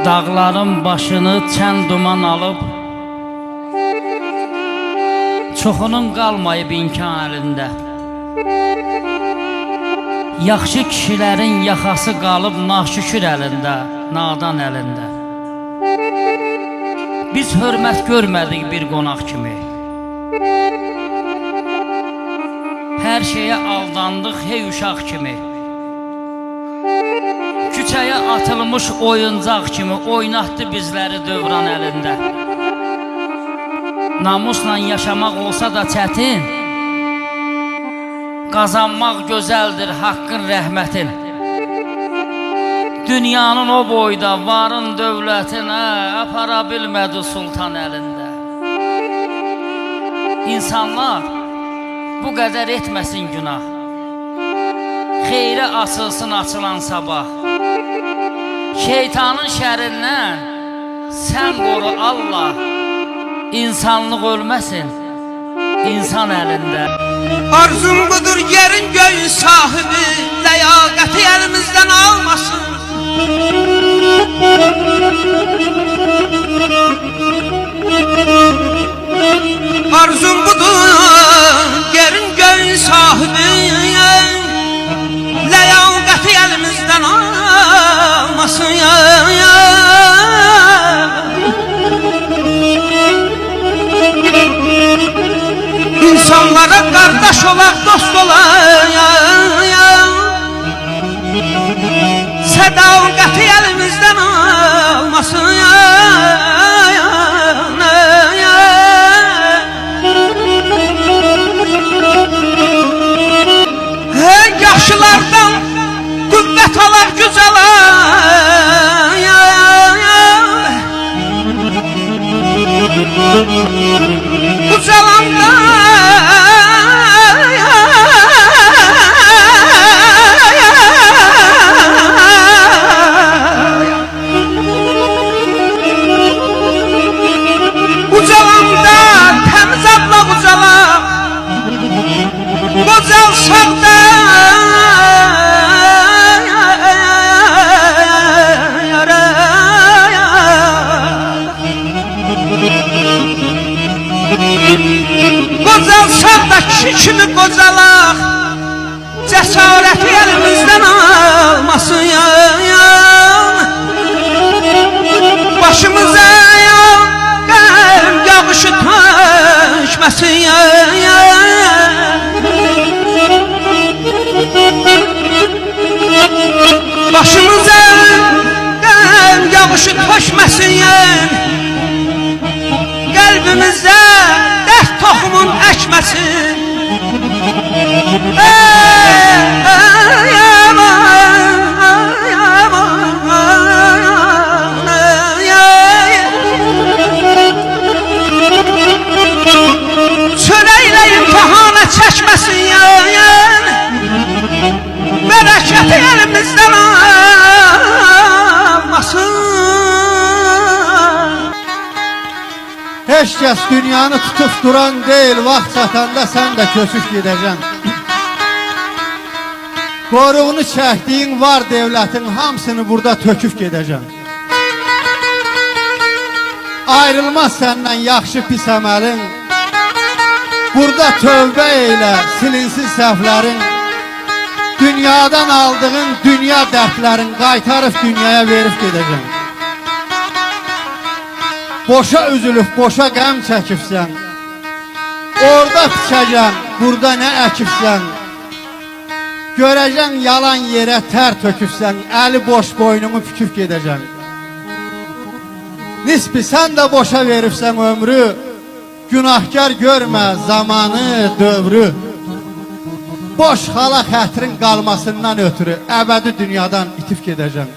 Dağların başını çən duman alıb, çoxunun qalmayıb imkan əlində. Yaxşı kişilərin yaxası qalıb naşükür əlində, nadan əlində. Biz hörmət görmədik bir qonaq kimi. Hər şeyə aldandıq hey uşaq kimi. Küçəyə atılmış oyuncaq kimi oynatdı bizləri dövran əlində. Namusla yaşamaq olsa da çətin, qazanmaq gözəldir haqqın rəhmətin. Dünyanın o boyda varın dövlətinə apara bilmədi sultan əlində. İnsanlar bu qədər etməsin günah, xeyrə açılsın açılan sabah. Şeytanın şərindən sən qoru Allah, insanlıq ölməsin insan əlində. Arzum budur yerin göyün sahibi, ləyaqəti əlimizdən almasın. Arzum budur yerin göyün sahibi, ləyaqəti əlimizdən almasın. İnsanlara kardeş olaq, dost olaq, sədaqəti əlimizdən almasın. Yaşlılardan qüvvət alar, güc alar, ucalanda təmiz adla ucalaq, qocalsaq da qocalsaq da kişi kimi qocalaq, cəsarəti əlimizdən almasın. Başımıza qəm yağışı tökməsin. Başımıza qəm yağışı tökməsin. Qəlbimizdə dərd toxumun əkməsin. Çörəklə imtihana çəkməsin. Bərəkəti əlimizdən almasın. Heç kəs dünyanı tutub duran deyil, vaxt çatanda sən də köçüb gedəcəksən. Qoruğunu çəkdiyin var devlətin hamısını burada töküb gedəcəksən. Ayrılmaz səndən yaxşı pis əməlin, burada tövbə elə silinsin səhvlərin. Dünyadan aldığın dünya dərdlərin qaytarıb dünyaya verib gedəcəksən. Boşa üzülüb, boşa qəm çəkibsən. Orada tikəcən, burada nə əkibsən. Görəcən yalan yerə tər tökübsən, əli boş boynunu püküb gedəcəksən. Nisbi sən də boşa veribsən ömrü, günahkar görmə zamanı, dövrü. Boş xala xətrin qalmasından ötürü əbədi dünyadan itib gedəcəksən.